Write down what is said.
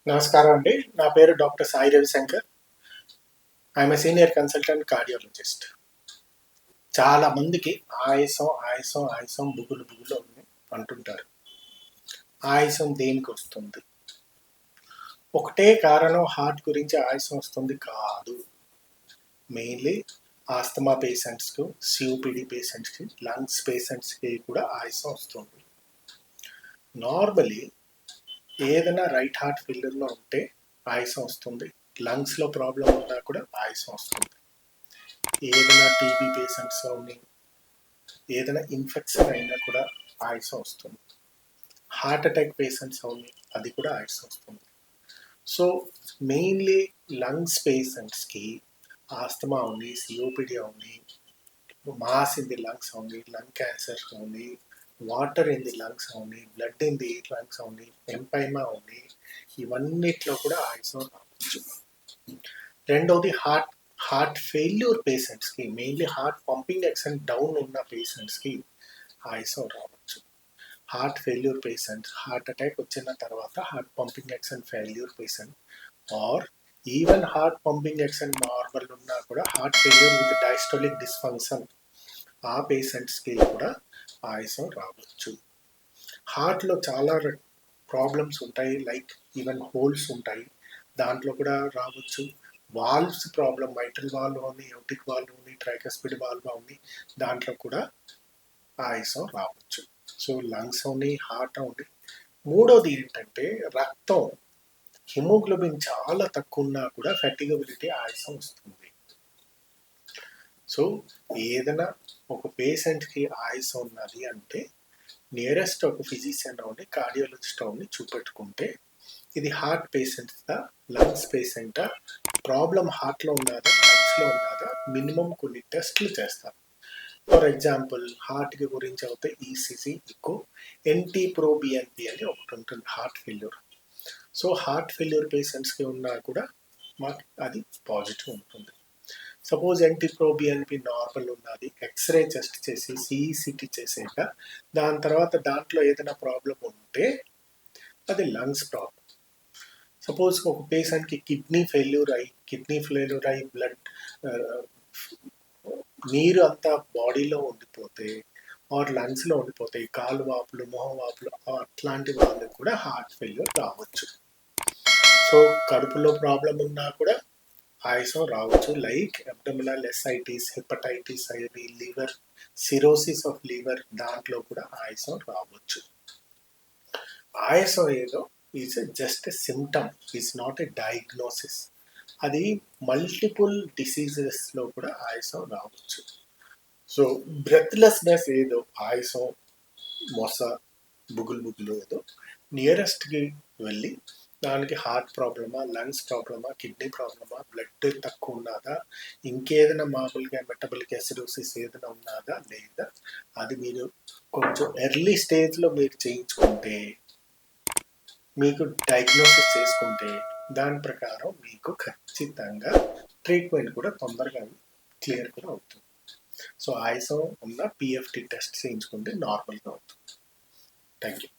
నమస్కారం అండి. నా పేరు doctor Sai Ravishankar. I'm a senior consultant cardiologist. చాలా మందికి ఆయాసం ఆయాసం ఆయాసం బుగులు బుగులు అంటుంటారు. ఆయాసం దేనికి వస్తుంది? ఒకటే కారణం హార్ట్ గురించి ఆయాసం వస్తుంది కాదు. మెయిన్లీ ఆస్తమా పేషెంట్స్కు, సిఓపిడి పేషెంట్స్కి, లంగ్స్ పేషెంట్స్కి కూడా ఆయాసం వస్తుంది. నార్మలీ ఏదైనా రైట్ హార్ట్ ఫెయిల్యూర్లో ఉంటే ఆయాసం వస్తుంది. లంగ్స్లో ప్రాబ్లం ఉన్నా కూడా ఆయాసం వస్తుంది. ఏదైనా టీబీ పేషెంట్స్ ఉన్నాయి, ఏదైనా ఇన్ఫెక్షన్ అయినా కూడా ఆయాసం వస్తుంది. హార్ట్ అటాక్ పేషెంట్స్ ఉన్నాయి, అది కూడా ఆయాసం వస్తుంది. సో మెయిన్లీ లంగ్స్ పేషెంట్స్కి ఆస్తమా ఉంది, సిఓపిడి ఉంది, మాస్ ఇన్ ది లంగ్స్ ఉంది, లంగ్ క్యాన్సర్ ఉంది, వాటర్ ఇన్ ది లంగ్స్ ఉంది, బ్లడ్ ఇన్ ది లంగ్స్ ఉంది, ఎంపైమా ఉంది, ఇవన్నిట్లో కూడా ఆయాసం రావచ్చు. రెండవది హార్ట్ ఫెయిల్యూర్ పేషెంట్స్కి, mainly heart pumping action down ఉన్న పేషెంట్స్కి ఆయాసం రావచ్చు. Heart failure patient, heart attack వచ్చిన తర్వాత heart pumping action failure patient, or even heart pumping action normal ఉన్నా కూడా heart failure with diastolic dysfunction, ఆ పేషెంట్స్కి కూడా ఆయాసం రావచ్చు. హార్ట్లో చాలా ప్రాబ్లమ్స్ ఉంటాయి, లైక్ ఈవెన్ హోల్స్ ఉంటాయి, దాంట్లో కూడా రావచ్చు. వాల్వ్స్ ప్రాబ్లం, మైట్రల్ వాల్వ్ ఉంది, ఎవిటిక్ వాల్వ్ ఉంది, ట్రైకస్పిడ్ వాల్వ్ ఉంది, దాంట్లో కూడా ఆయాసం రావచ్చు. సో లంగ్స్ ఉంది, హార్ట్ ఉంది. మూడోది ఏంటంటే రక్తం, హిమోగ్లోబిన్ చాలా తక్కువ ఉన్నా కూడా ఫెటిగబిలిటీ ఆయాసం వస్తుంది. సో ఏదైనా ఒక పేషెంట్కి ఆయాసం ఉన్నది అంటే నియరెస్ట్ ఒక ఫిజిషియన్ ఉండి, కార్డియాలజిస్ట్ ఉండి చూపెట్టుకుంటే ఇది హార్ట్ పేషెంట్స్దా, లంగ్స్ పేషెంటా, ప్రాబ్లం హార్ట్లో ఉన్నదా, లంగ్స్లో ఉన్నదా, మినిమం కొన్ని టెస్ట్లు చేస్తారు. ఫర్ ఎగ్జాంపుల్ హార్ట్కి గురించి అయితే ఈసీజీ, ఎక్కువ NT-proBNP అని ఒకటి ఉంటుంది heart failure. So heart failure పేషెంట్స్కి ఉన్నా కూడా మాకు అది పాజిటివ్ ఉంటుంది. సపోజ్ NT-proBNP నార్మల్ ఉన్నది, ఎక్స్రే చెస్ట్ చేసి CECT చేసాక దాని తర్వాత దాంట్లో ఏదైనా ప్రాబ్లం ఉంటే అది లంగ్స్ ప్రాబ్లం. సపోజ్ ఒక పేషెంట్కి కిడ్నీ ఫెయిల్యూర్ అయ్యి బ్లడ్ నీరు అంతా బాడీలో ఉండిపోతే ఆర్ లంగ్స్లో ఉండిపోతాయి, కాలు వాపులు, మొహం వాపులు, అట్లాంటి వాళ్ళకి కూడా హార్ట్ ఫెయిల్యూర్ రావచ్చు. సో కడుపులో ప్రాబ్లం ఉన్నా కూడా ఆయాసం రావచ్చు, లైక్ అబ్డమినల్ ఎసైటిస్, హెపటైటిస్ అవి, లివర్ సిరోసిస్ ఆఫ్ లివర్, దాంట్లో కూడా ఆయాసం రావచ్చు. ఆయాసం ఏదో is just a symptom, is not a diagnosis. అది మల్టిపుల్ డిసీజెస్లో కూడా ఆయాసం రావచ్చు. సో బ్రెత్లెస్నెస్ ఏదో, ఆయాసం, మొస, బుగులు ఏదో నియరెస్ట్కి వెళ్ళి దానికి హార్ట్ ప్రాబ్లమా, లంగ్స్ ప్రాబ్లమా, కిడ్నీ ప్రాబ్లమా, బ్లడ్ తక్కువ ఉన్నదా, ఇంకేదైనా మామూలుగా మెటబాలిక్ అసిడోసిస్ ఏదైనా ఉన్నదా లేదా, అది మీరు కొంచెం ఎర్లీ స్టేజ్లో మీరు చేయించుకుంటే, మీకు డయాగ్నోసిస్ చేసుకుంటే దాని ప్రకారం మీకు ఖచ్చితంగా ట్రీట్మెంట్ కూడా తొందరగా క్లియర్ కూడా అవుతుంది. సో ఆయాసం ఉన్న PFT టెస్ట్ చేయించుకుంటే నార్మల్గా అవుతుంది. Thank you.